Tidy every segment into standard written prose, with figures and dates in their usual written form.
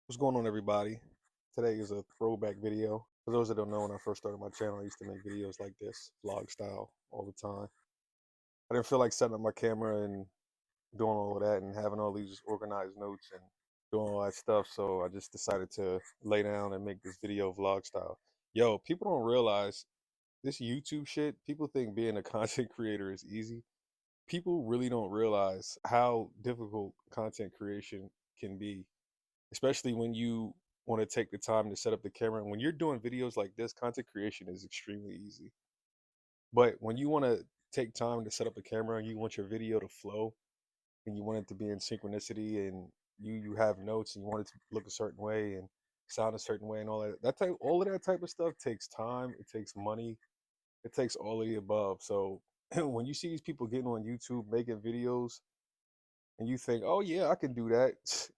What's going on, everybody? Today is a throwback video. For those that don't know, when I first started my channel, I used to make videos like this, vlog style, all the time. I didn't feel like setting up my camera and doing all of that and having all these organized notes and doing all that stuff, so I just decided to lay down and make this video vlog style. Yo, people don't realize this YouTube shit, people think being a content creator is easy. People really don't realize how difficult content creation can be, especially when you want to take the time to set up the camera. When you're doing videos like this, content creation is extremely easy. But when you want to take time to set up the camera and you want your video to flow and you want it to be in synchronicity and you have notes and you want it to look a certain way and sound a certain way and all of that type of stuff takes time, it takes money, it takes all of the above. So when you see these people getting on YouTube making videos and you think, oh yeah, I can do that,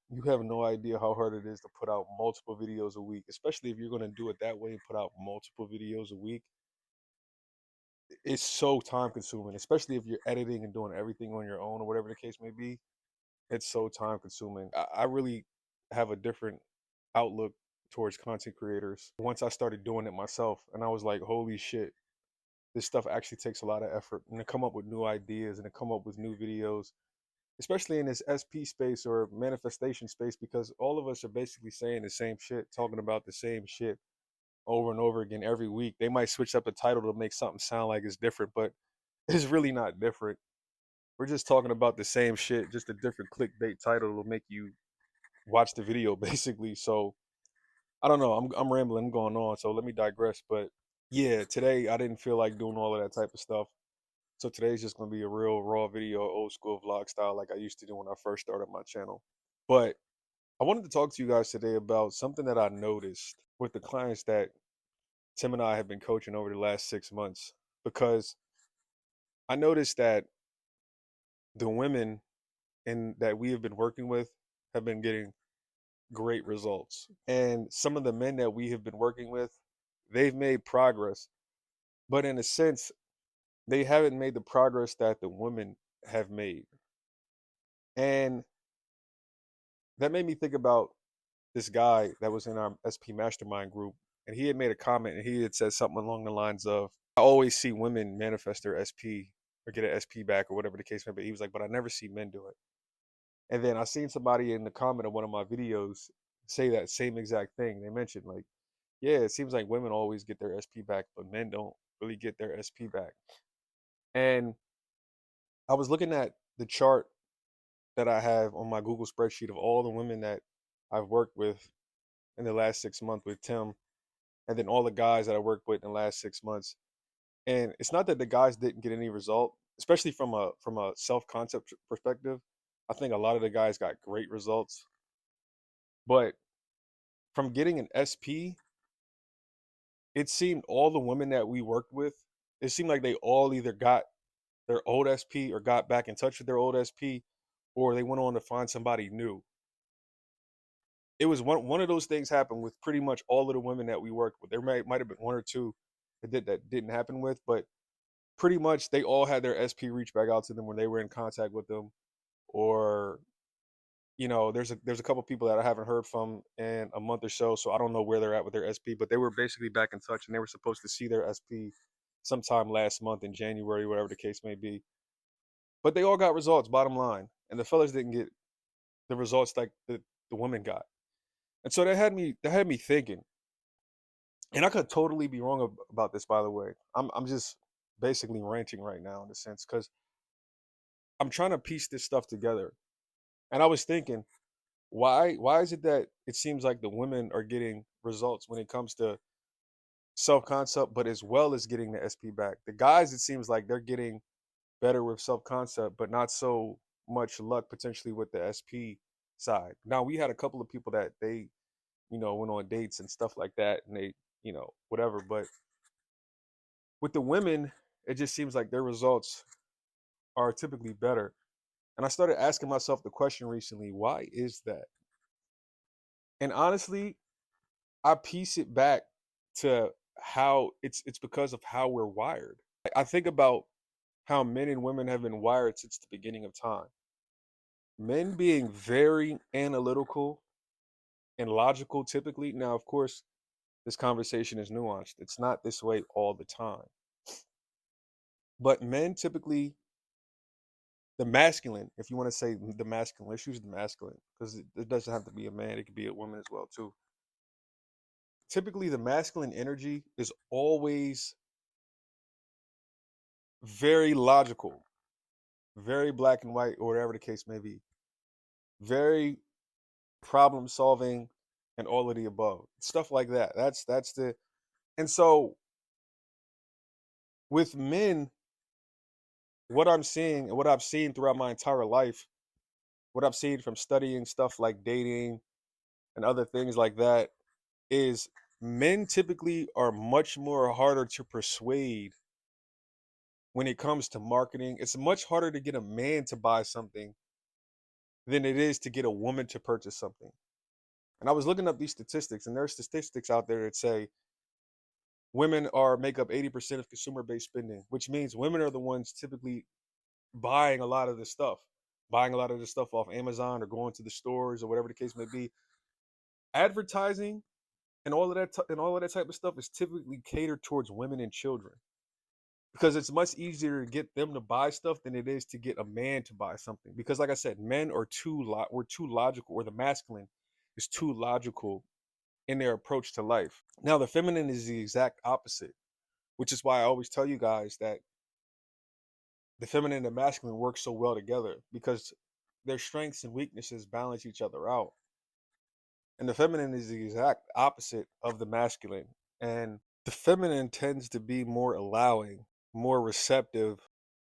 you have no idea how hard it is to put out multiple videos a week, especially if you're going to do it that way and put out multiple videos a week. It's so time consuming, especially if you're editing and doing everything on your own or whatever the case may be. It's so time consuming. I really have a different outlook towards content creators once I started doing it myself. And I was like, holy shit, this stuff actually takes a lot of effort and to come up with new ideas and to come up with new videos, especially in this SP space or manifestation space, because all of us are basically saying the same shit, talking about the same shit over and over again every week. They might switch up the title to make something sound like it's different, but it's really not different. We're just talking about the same shit, just a different clickbait title will make you watch the video basically. So I don't know. I'm rambling, I'm going on. So let me digress. But yeah, today I didn't feel like doing all of that type of stuff. So today's just gonna be a real raw video, old school vlog style, like I used to do when I first started my channel. But I wanted to talk to you guys today about something that I noticed with the clients that Tim and I have been coaching over the last 6 months. Because I noticed that the women that we have been working with have been getting great results. And some of the men that we have been working with, they've made progress. But in a sense, they haven't made the progress that the women have made. And that made me think about this guy that was in our SP mastermind group, and he had made a comment, and he had said something along the lines of, "I always see women manifest their SP or get an SP back or whatever the case may be." He was like, "But I never see men do it." And then I seen somebody in the comment of one of my videos say that same exact thing. They mentioned like, "Yeah, it seems like women always get their SP back, but men don't really get their SP back." And I was looking at the chart that I have on my Google spreadsheet of all the women that I've worked with in the last 6 months with Tim, and then all the guys that I worked with in the last 6 months. And it's not that the guys didn't get any result, especially from a self concept perspective. I think a lot of the guys got great results, but from getting an SP, it seemed all the women that we worked with, it seemed like they all either got their old SP or got back in touch with their old SP, or they went on to find somebody new. It was one of those things happened with pretty much all of the women that we worked with. There might have been one or two that didn't happen with, but pretty much they all had their SP reach back out to them when they were in contact with them, or there's a couple people that I haven't heard from in a month or so, so I don't know where they're at with their SP, but they were basically back in touch and they were supposed to see their SP sometime last month in January, whatever the case may be. But they all got results, bottom line, and the fellas didn't get the results like the women got. And so that had me thinking, and I could totally be wrong about this, by the way. I'm just basically ranting right now in a sense because I'm trying to piece this stuff together. And I was thinking, why is it that it seems like the women are getting results when it comes to self concept, but as well as getting the SP back? The guys, it seems like they're getting better with self concept, but not so much luck potentially with the SP side. Now we had a couple of people that they went on dates and stuff like that, and they whatever. But with the women, it just seems like their results are typically better. And I started asking myself the question recently, why is that? And honestly, I piece it back to how it's because of how we're wired. I think about how men and women have been wired since the beginning of time. Men being very analytical and logical typically. Now, of course, this conversation is nuanced. It's not this way all the time. But men typically, the masculine, if you want to say the masculine, let's use the masculine because it doesn't have to be a man, it could be a woman as well too. Typically, the masculine energy is always very logical, very black and white, or whatever the case may be, very problem solving, and all of the above stuff like that. That's the and so with men, what I'm seeing and what I've seen throughout my entire life, what I've seen from studying stuff like dating and other things like that, is men typically are much more harder to persuade when it comes to marketing. It's much harder to get a man to buy something than it is to get a woman to purchase something. And I was looking up these statistics, and there are statistics out there that say women are make up 80% of consumer based spending, which means women are the ones typically buying a lot of this stuff, buying a lot of this stuff off Amazon or going to the stores or whatever the case may be. Advertising and all of that and all of that type of stuff is typically catered towards women and children because it's much easier to get them to buy stuff than it is to get a man to buy something. Because, like I said, men are we're too logical, or the masculine is too logical in their approach to life. Now, the feminine is the exact opposite, which is why I always tell you guys that the feminine and the masculine work so well together because their strengths and weaknesses balance each other out. And the feminine is the exact opposite of the masculine. And the feminine tends to be more allowing, more receptive,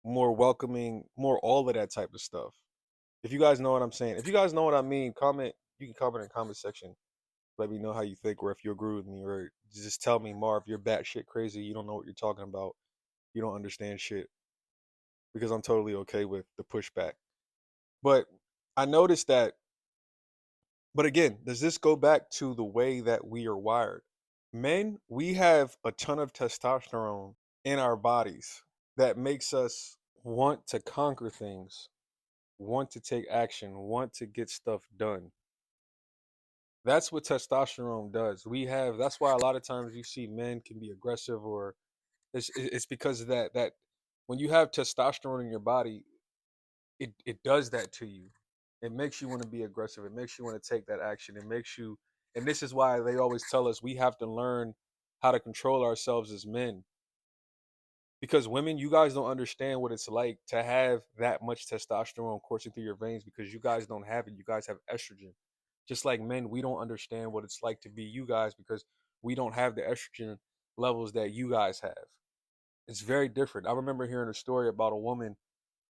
more welcoming, more all of that type of stuff. If you guys know what I'm saying, if you guys know what I mean, comment. You can comment in the comment section. Let me know how you think, or if you agree with me, or just tell me, Marv, you're batshit crazy. You don't know what you're talking about. You don't understand shit. Because I'm totally okay with the pushback. But I noticed that. But again, does this go back to the way that we are wired? Men, we have a ton of testosterone in our bodies that makes us want to conquer things, want to take action, want to get stuff done. That's what testosterone does. That's why a lot of times you see men can be aggressive, or it's because of that when you have testosterone in your body, it does that to you. It makes you want to be aggressive. It makes you want to take that action. It makes you, and this is why they always tell us we have to learn how to control ourselves as men. Because women, you guys don't understand what it's like to have that much testosterone coursing through your veins because you guys don't have it. You guys have estrogen. Just like men, we don't understand what it's like to be you guys because we don't have the estrogen levels that you guys have. It's very different. I remember hearing a story about a woman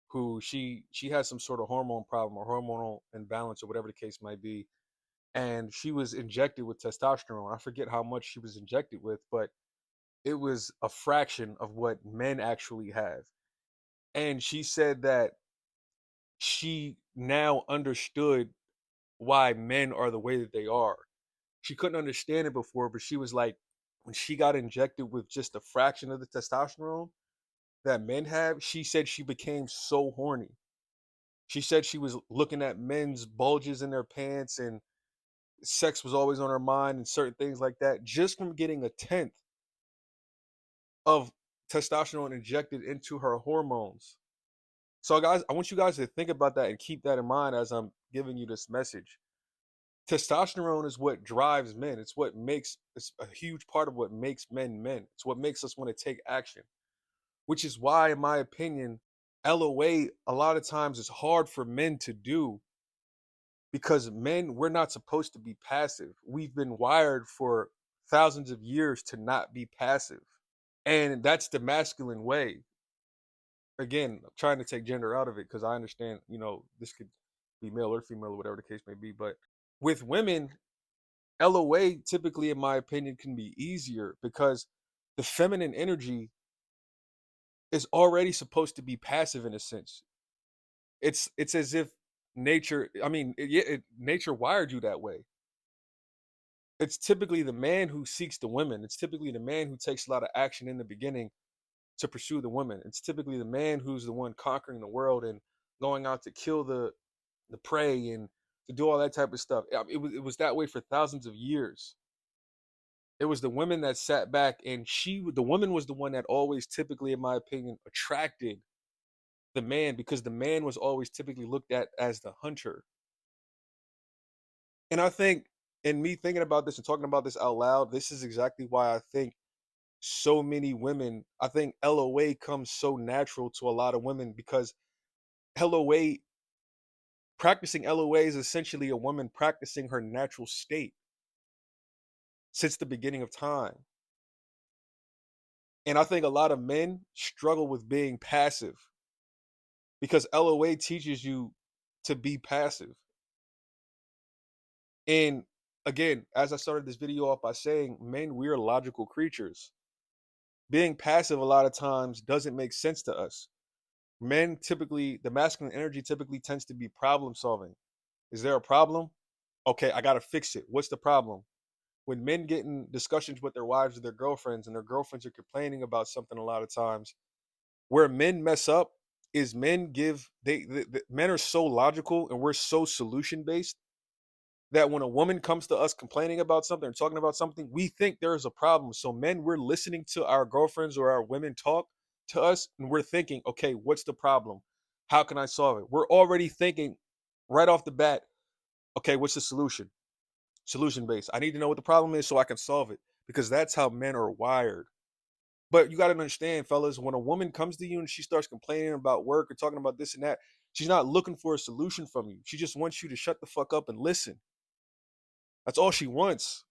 who she had some sort of hormone problem or hormonal imbalance or whatever the case might be, and she was injected with testosterone. I forget how much she was injected with, but it was a fraction of what men actually have. And she said that she now understood why men are the way that they are. She couldn't understand it before, but she was like, when she got injected with just a fraction of the testosterone that men have, she said she became so horny. She said she was looking at men's bulges in their pants, and sex was always on her mind and certain things like that just from getting a tenth of testosterone injected into her hormones. So, guys, I want you guys to think about that and keep that in mind as I'm giving you this message. Testosterone is what drives men. It's a huge part of what makes men men. It's what makes us want to take action, which is why, in my opinion, LOA a lot of times is hard for men to do because men, we're not supposed to be passive. We've been wired for thousands of years to not be passive. And that's the masculine way. Again, I'm trying to take gender out of it because I understand, this could be male or female or whatever the case may be. But with women, LOA typically, in my opinion, can be easier because the feminine energy is already supposed to be passive in a sense. It's as if nature, I mean, nature wired you that way. It's typically the man who seeks the women. It's typically the man who takes a lot of action in the beginning to pursue the women. It's typically the man who's the one conquering the world and going out to kill the prey and to do all that type of stuff. It was that way for thousands of years. It was the women that sat back, and the woman was the one that always, typically, in my opinion, attracted the man, because the man was always typically looked at as the hunter. And I think, in me thinking about this and talking about this out loud, this is exactly why I think so many women, I think LOA comes so natural to a lot of women, because LOA, practicing LOA is essentially a woman practicing her natural state since the beginning of time. And I think a lot of men struggle with being passive, because LOA teaches you to be passive. And again, as I started this video off by saying, men, we're logical creatures. Being passive a lot of times doesn't make sense to us. Men typically, the masculine energy typically tends to be problem solving. Is there a problem? Okay, I got to fix it. What's the problem? When men get in discussions with their wives or their girlfriends, and their girlfriends are complaining about something, a lot of times, where men mess up is men give, men are so logical and we're so solution based, that when a woman comes to us complaining about something or talking about something, we think there's a problem. So, men, we're listening to our girlfriends or our women talk to us, and we're thinking, okay, what's the problem? How can I solve it? We're already thinking right off the bat, okay, what's the solution? Solution based. I need to know what the problem is so I can solve it, because that's how men are wired. But you got to understand, fellas, when a woman comes to you and she starts complaining about work or talking about this and that, she's not looking for a solution from you. She just wants you to shut the fuck up and listen. That's all she wants.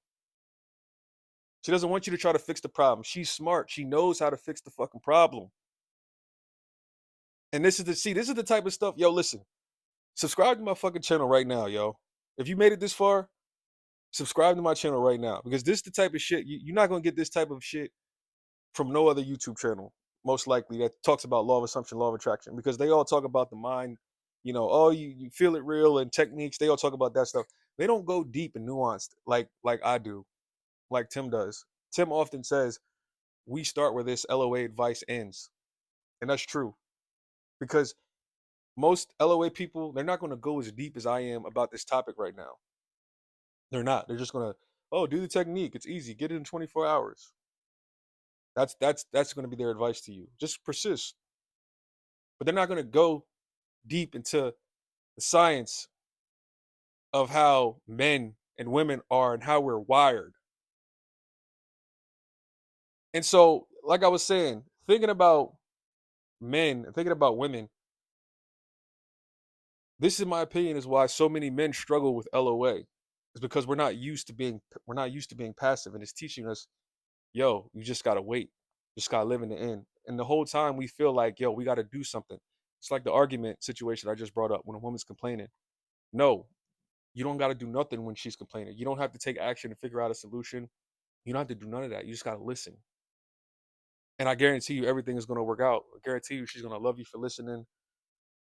She doesn't want you to try to fix the problem. She's smart. She knows how to fix the fucking problem. And this is the type of stuff. Yo, listen, subscribe to my fucking channel right now, yo. If you made it this far, subscribe to my channel right now, because this is the type of shit you're not gonna get this type of shit from no other YouTube channel, most likely, that talks about law of assumption, law of attraction, because they all talk about the mind, oh, you feel it real, and techniques. They all talk about that stuff. They don't go deep and nuanced like I do, like Tim does. Tim often says, we start where this LOA advice ends. And that's true, because most LOA people, they're not going to go as deep as I am about this topic right now. They're not. They're just going to, oh, do the technique. It's easy. Get it in 24 hours. That's going to be their advice to you. Just persist. But they're not going to go deep into the science of how men and women are and how we're wired. And so, like I was saying, thinking about men and thinking about women, this, in my opinion, is why so many men struggle with LOA. It's because we're not used to being passive, and it's teaching us, yo, you just gotta wait, you just gotta live in the end. And the whole time we feel like, yo, we gotta do something. It's like the argument situation I just brought up when a woman's complaining. No, you don't gotta do nothing when she's complaining. You don't have to take action to figure out a solution. You don't have to do none of that. You just gotta listen. And I guarantee you everything is gonna work out. I guarantee you she's gonna love you for listening.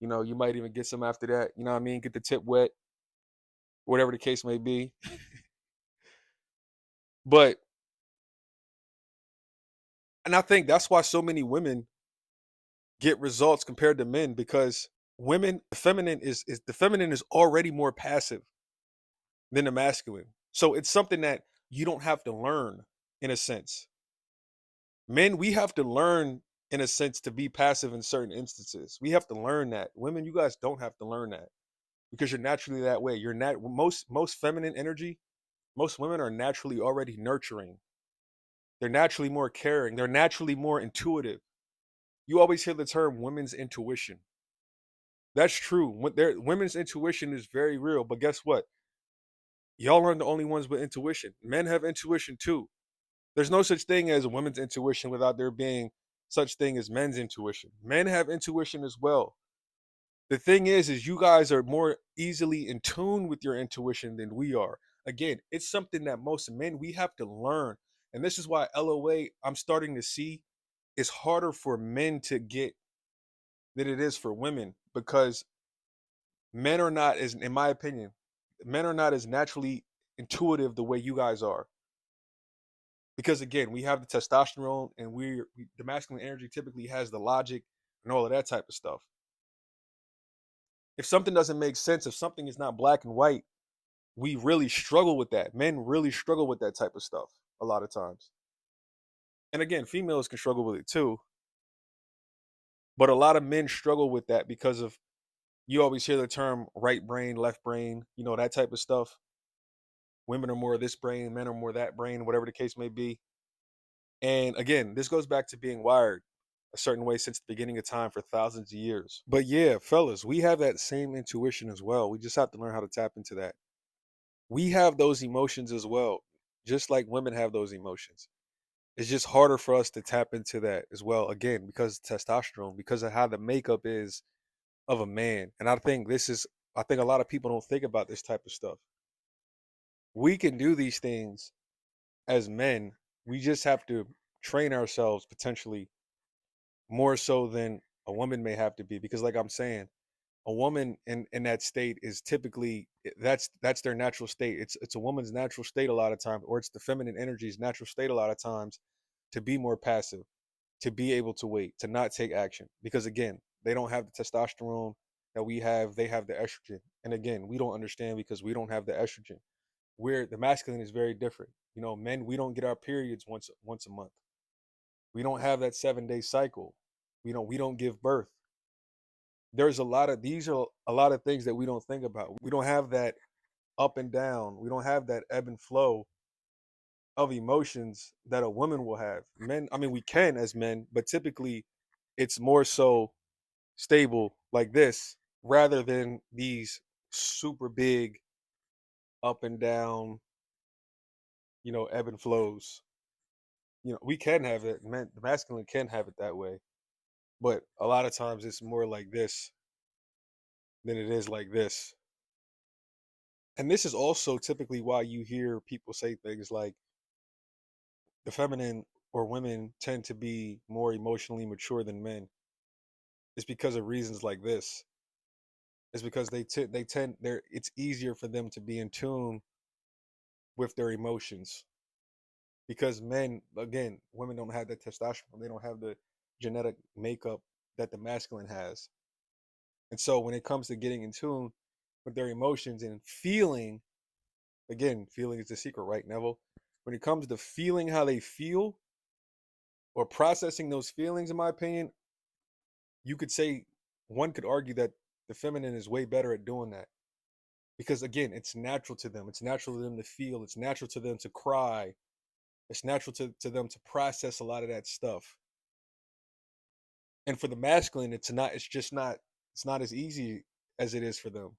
You might even get some after that. You know what I mean? Get the tip wet, whatever the case may be. But, and I think that's why so many women get results compared to men, because women, the feminine is already more passive than the masculine. So it's something that you don't have to learn, in a sense. Men, we have to learn, in a sense, to be passive in certain instances. We have to learn that. Women, you guys don't have to learn that, because you're naturally that way. Most feminine energy, most women are naturally already nurturing. They're naturally more caring. They're naturally more intuitive. You always hear the term women's intuition. That's true. Women's intuition is very real. But guess what? Y'all aren't the only ones with intuition. Men have intuition too. There's no such thing as a women's intuition without there being such thing as men's intuition. Men have intuition as well. The thing is you guys are more easily in tune with your intuition than we are. Again, it's something that most men, we have to learn. And this is why LOA, I'm starting to see, is harder for men to get than it is for women, because men are not as, in my opinion, men are not as naturally intuitive the way you guys are. Because again, we have the testosterone, and the masculine energy typically has the logic and all of that type of stuff. If something doesn't make sense, if something is not black and white, we really struggle with that. Men really struggle with that type of stuff a lot of times. And again, females can struggle with it too, but a lot of men struggle with that because of, you always hear the term right brain, left brain, that type of stuff. Women are more of this brain, men are more that brain, whatever the case may be. And again, this goes back to being wired a certain way since the beginning of time for thousands of years. But yeah, fellas, we have that same intuition as well. We just have to learn how to tap into that. We have those emotions as well, just like women have those emotions. It's just harder for us to tap into that as well, again, because of testosterone, because of how the makeup is of a man. And I think a lot of people don't think about this type of stuff. We can do these things as men. We just have to train ourselves potentially more so than a woman may have to be. Because like I'm saying, a woman in that state is typically, that's their natural state. It's a woman's natural state a lot of times, or it's the feminine energy's natural state a lot of times, to be more passive, to be able to wait, to not take action. Because again, they don't have the testosterone that we have, they have the estrogen. And again, we don't understand because we don't have the estrogen. Where the masculine is very different. Men, we don't get our periods once a month. We don't have that 7-day cycle. We don't give birth. There's a lot of these are a lot of things that we don't think about. We don't have that up and down. We don't have that ebb and flow of emotions that a woman will have. Men, I mean, we can as men, but typically it's more so stable like this rather than these super big up and down, ebb and flows. We can have it. Men, the masculine can have it that way, but a lot of times it's more like this than it is like this. And this is also typically why you hear people say things like the feminine or women tend to be more emotionally mature than men. It's because of reasons like this. It's because they tend they're it's easier for them to be in tune with their emotions. Because men, again, women don't have that testosterone. They don't have the genetic makeup that the masculine has. And so when it comes to getting in tune with their emotions and feeling, again, feeling is the secret, right, Neville? When it comes to feeling how they feel or processing those feelings, in my opinion, you could say, one could argue that the feminine is way better at doing that. Because again, it's natural to them. It's natural to them to feel. It's natural to them to cry. It's natural to them to process a lot of that stuff. And for the masculine, it's not as easy as it is for them.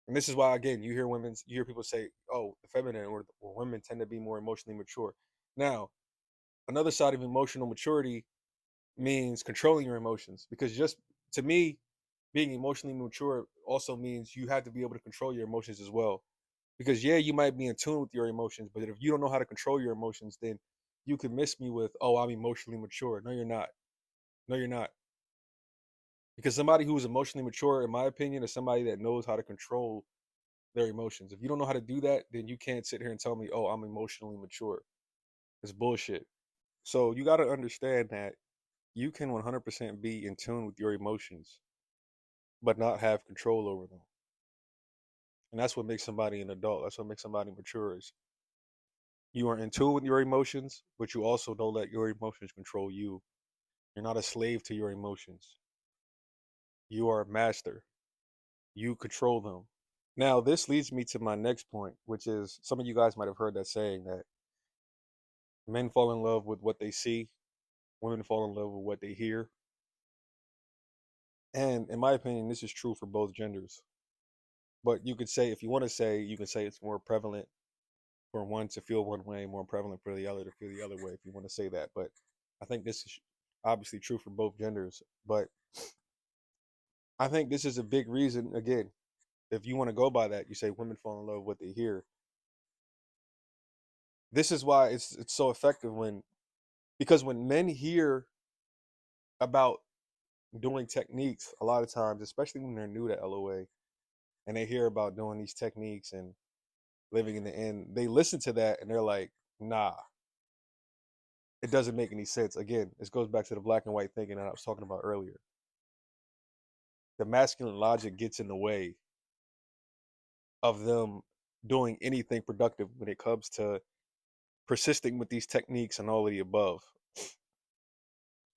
And this is why, again, you hear people say, "Oh, the feminine or women tend to be more emotionally mature." Now, another side of emotional maturity means controlling your emotions, because just to me, being emotionally mature also means you have to be able to control your emotions as well. Because yeah, you might be in tune with your emotions, but if you don't know how to control your emotions, then you can miss me with, "Oh, I'm emotionally mature." No, you're not. No, you're not. Because somebody who is emotionally mature, in my opinion, is somebody that knows how to control their emotions. If you don't know how to do that, then you can't sit here and tell me, "Oh, I'm emotionally mature." It's bullshit. So you got to understand that you can 100% be in tune with your emotions, but not have control over them. And that's what makes somebody an adult. That's what makes somebody mature. Is you are in tune with your emotions, but you also don't let your emotions control you. You're not a slave to your emotions. You are a master. You control them. Now, this leads me to my next point, which is, some of you guys might have heard that saying that men fall in love with what they see, women fall in love with what they hear. And in my opinion, this is true for both genders. But you could say, if you want to say, you can say it's more prevalent for one to feel one way, more prevalent for the other to feel the other way, if you want to say that. But I think this is obviously true for both genders. But I think this is a big reason, again, if you want to go by that, you say women fall in love with what they hear. This is why it's so effective because when men hear about doing techniques, a lot of times, especially when they're new to LOA, and they hear about doing these techniques and living in the end, they listen to that and they're like, nah, it doesn't make any sense. Again, this goes back to the black and white thinking that I was talking about earlier. the masculine logic gets in the way of them doing anything productive when it comes to persisting with these techniques and all of the above.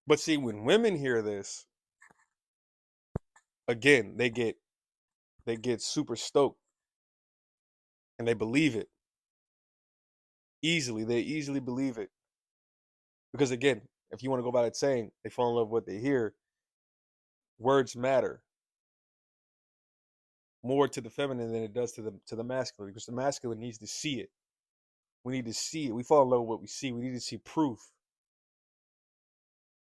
But see, when women hear this, again, they get super stoked and they believe it easily. They easily believe it because again, if you want to go by that saying, they fall in love with what they hear. Words matter more to the feminine than it does to the masculine because the masculine needs to see it. We need to see it. We fall in love with what we see. We need to see proof.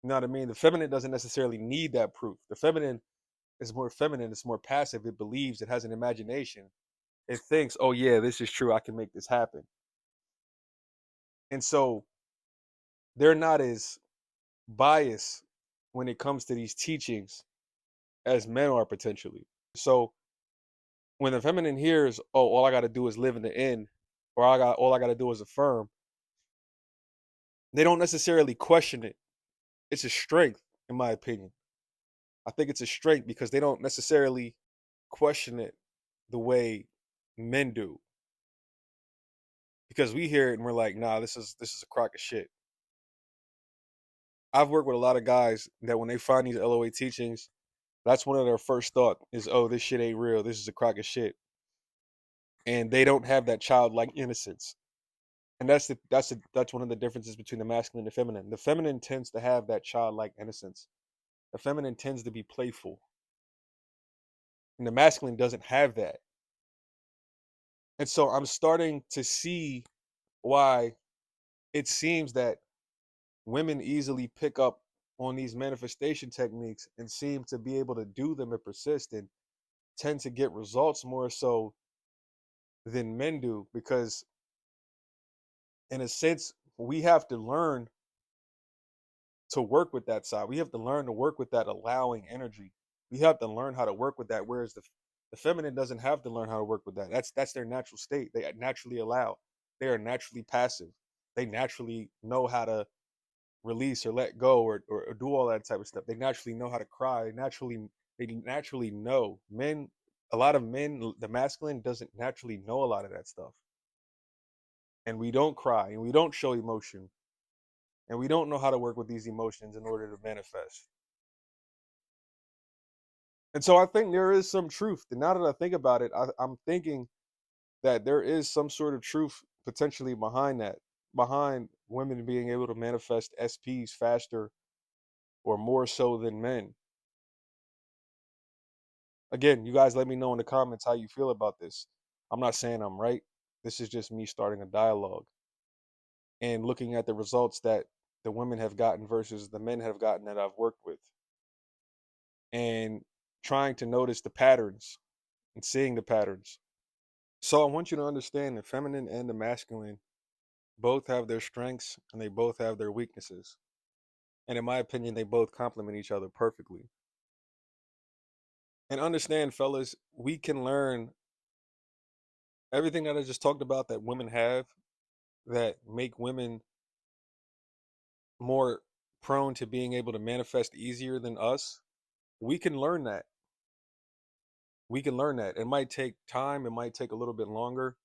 You know what I mean? The feminine doesn't necessarily need that proof. The feminine is more feminine. It's more passive. It believes. It has an imagination. It thinks, oh yeah, this is true. I can make this happen. And so they're not as biased when it comes to these teachings as men are potentially. So when the feminine hears, oh, all I got to do is live in the end, or all I got to do is affirm, they don't necessarily question it. It's a strength, in my opinion. I think it's a strength because they don't necessarily question it the way men do. Because we hear it and we're like, nah, this is a crock of shit. I've worked with a lot of guys that when they find these LOA teachings, that's one of their first thought is, oh, this shit ain't real. This is a crock of shit. And they don't have that childlike innocence. And that's one of the differences between the masculine and the feminine. The feminine tends to have that childlike innocence. The feminine tends to be playful. And the masculine doesn't have that. And so I'm starting to see why it seems that women easily pick up on these manifestation techniques and seem to be able to do them and persist and tend to get results more so than men do because in a sense we have to learn to work with that side. We have to learn to work with that allowing energy. We have to learn how to work with that whereas the feminine doesn't have to learn how to work with that. That's their natural state. They naturally allow. They are naturally passive. They naturally know how to release or let go or do all that type of stuff. They naturally know how to cry. They naturally know. Men, a lot of men, the masculine doesn't naturally know a lot of that stuff. And we don't cry and we don't show emotion. And we don't know how to work with these emotions in order to manifest. And so I think there is some truth. And now that I think about it, I'm thinking that there is some sort of truth potentially behind that, behind women being able to manifest SPs faster or more so than men. Again, you guys let me know in the comments how you feel about this. I'm not saying I'm right. This is just me starting a dialogue and looking at the results that the women have gotten versus the men have gotten that I've worked with and trying to notice the patterns and seeing the patterns. So I want you to understand the feminine and the masculine both have their strengths and they both have their weaknesses. And in my opinion, they both complement each other perfectly. And understand, fellas, we can learn everything that I just talked about that women have that make women more prone to being able to manifest easier than us. We can learn that. We can learn that. It might take time, it might take a little bit longer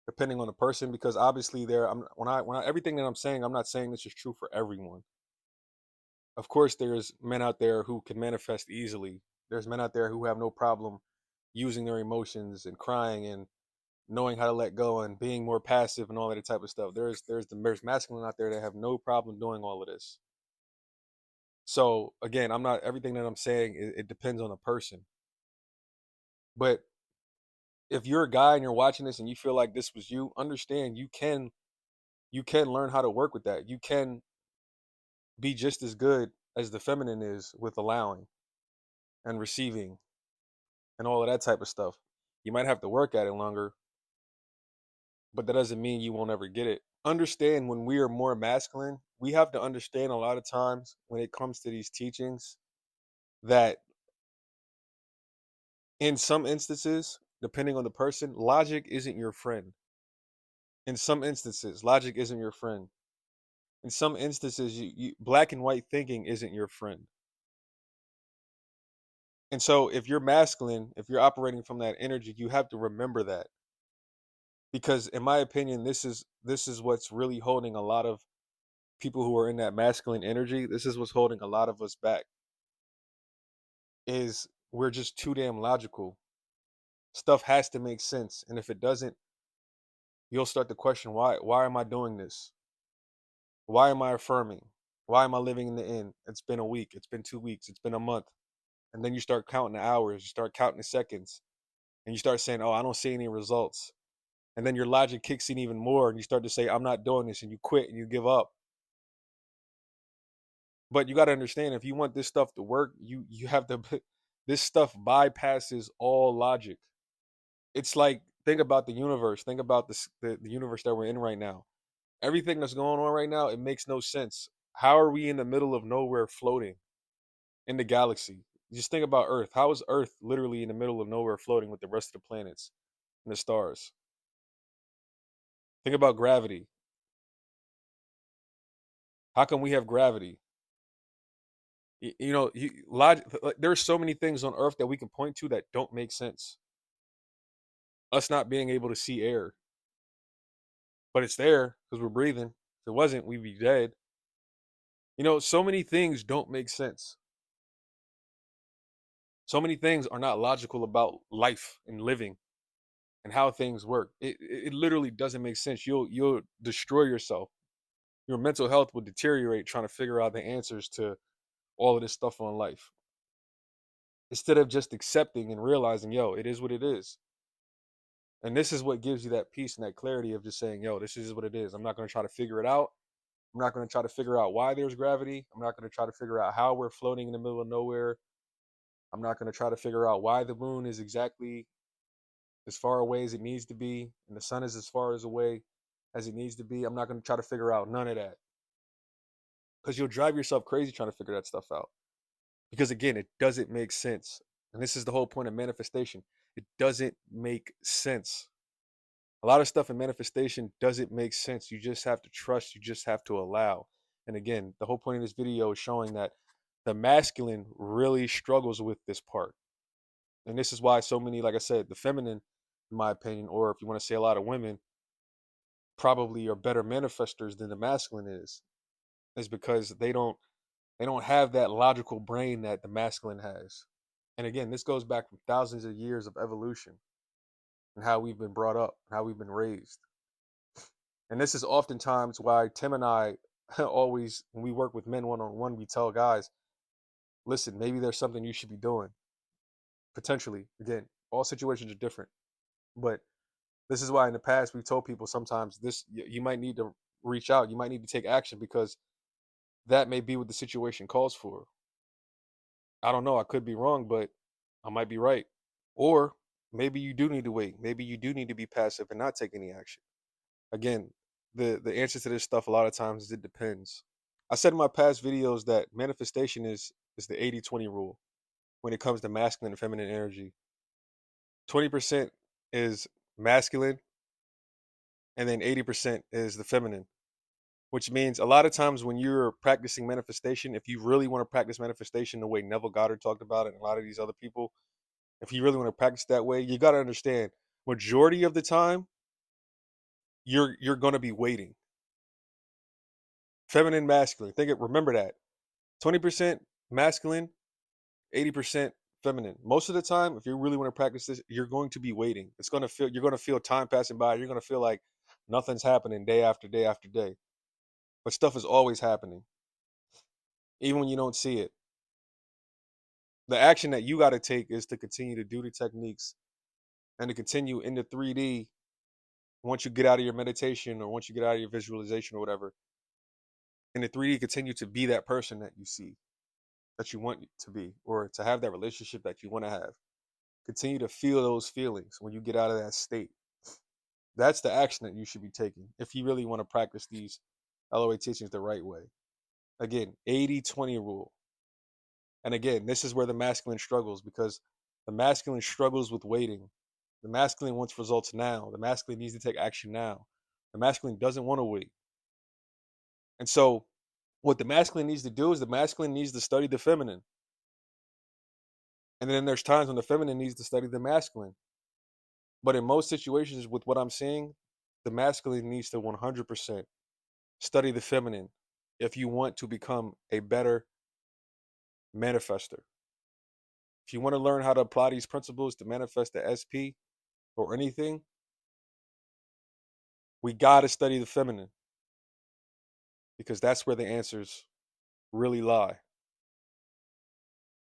depending on the person because obviously there I'm when I everything that I'm saying, I'm not saying this is true for everyone. Of course there's men out there who can manifest easily. There's men out there who have no problem using their emotions and crying and knowing how to let go and being more passive and all that type of stuff. There's masculine out there that have no problem doing all of this. So again, I'm not everything that I'm saying. It depends on the person. But if you're a guy and you're watching this and you feel like this was you, understand you can learn how to work with that. You can be just as good as the feminine is with allowing and receiving and all of that type of stuff. You might have to work at it longer, but that doesn't mean you won't ever get it. Understand when we are more masculine, we have to understand a lot of times when it comes to these teachings that in some instances, depending on the person, logic isn't your friend. In some instances, logic isn't your friend. In some instances, black and white thinking isn't your friend. And so if you're masculine, if you're operating from that energy, you have to remember that. Because in my opinion, this is what's really holding a lot of people who are in that masculine energy. This is what's holding a lot of us back, is we're just too damn logical. Stuff has to make sense. And if it doesn't, you'll start to question, why am I doing this? Why am I affirming? Why am I living in the end? It's been a week, it's been 2 weeks, it's been a month. And then you start counting the hours, you start counting the seconds, and you start saying, oh, I don't see any results. And then your logic kicks in even more, and you start to say, I'm not doing this, and you quit and you give up. But you got to understand, if you want this stuff to work, you have to this stuff bypasses all logic. It's like, think about the universe, think about the universe that we're in right now. Everything that's going on right now, it makes no sense. How are we in the middle of nowhere floating in the galaxy? Just think about Earth. How is Earth literally in the middle of nowhere floating with the rest of the planets and the stars? Think about gravity. How come we have gravity? There's so many things on Earth that we can point to that don't make sense. Us not being able to see air, but it's there because we're breathing. If it wasn't, we'd be dead. So many things don't make sense. So many things are not logical about life and living and how things work. It literally doesn't make sense. You'll destroy yourself. Your mental health will deteriorate trying to figure out the answers to all of this stuff on life. Instead of just accepting and realizing, yo, it is what it is. And this is what gives you that peace and that clarity of just saying, yo, this is what it is. I'm not going to try to figure it out. I'm not going to try to figure out why there's gravity. I'm not going to try to figure out how we're floating in the middle of nowhere. I'm not going to try to figure out why the moon is exactly as far away as it needs to be and the sun is as far as away as it needs to be. I'm not going to try to figure out none of that, because you'll drive yourself crazy trying to figure that stuff out. Because again, it doesn't make sense. And this is the whole point of manifestation. It doesn't make sense. A lot of stuff in manifestation doesn't make sense. You just have to trust, you just have to allow. And again, the whole point of this video is showing that the masculine really struggles with this part. And this is why so many, like I said, the feminine, in my opinion, or if you want to say a lot of women, probably are better manifestors than the masculine is because they don't have that logical brain that the masculine has. And again, this goes back from thousands of years of evolution and how we've been brought up, how we've been raised. And this is oftentimes why Tim and I always, when we work with men one on one, we tell guys, listen, maybe there's something you should be doing. Potentially. Again, all situations are different. But this is why in the past we've told people sometimes this, you might need to reach out, you might need to take action because that may be what the situation calls for. I don't know, I could be wrong, but I might be right. Or maybe you do need to wait. Maybe you do need to be passive and not take any action. Again, the answer to this stuff a lot of times is it depends. I said in my past videos that manifestation is the 80-20 rule when it comes to masculine and feminine energy. 20% is masculine and then 80% is the feminine, which means a lot of times when you're practicing manifestation, if you really want to practice manifestation the way Neville Goddard talked about it and a lot of these other people, if you really want to practice that way, you got to understand majority of the time you're going to be waiting. Feminine, masculine. Remember that. 20% masculine, 80% feminine. Most of the time, if you really want to practice this, you're going to be waiting. You're going to feel time passing by. You're going to feel like nothing's happening day after day after day. But stuff is always happening, even when you don't see it. The action that you got to take is to continue to do the techniques and to continue in the 3D once you get out of your meditation or once you get out of your visualization or whatever. In the 3D, continue to be that person that you see, that you want to be, or to have that relationship that you want to have. Continue to feel those feelings when you get out of that state. That's the action that you should be taking if you really want to practice these LOA teachings the right way. Again, 80-20 rule. And again, this is where the masculine struggles, because the masculine struggles with waiting. The masculine wants results now. The masculine needs to take action now. The masculine doesn't want to wait. And so what the masculine needs to do is the masculine needs to study the feminine. And then there's times when the feminine needs to study the masculine. But in most situations, with what I'm seeing, the masculine needs to 100% study the feminine if you want to become a better manifester. If you want to learn how to apply these principles to manifest the SP or anything, we got to study the feminine because that's where the answers really lie.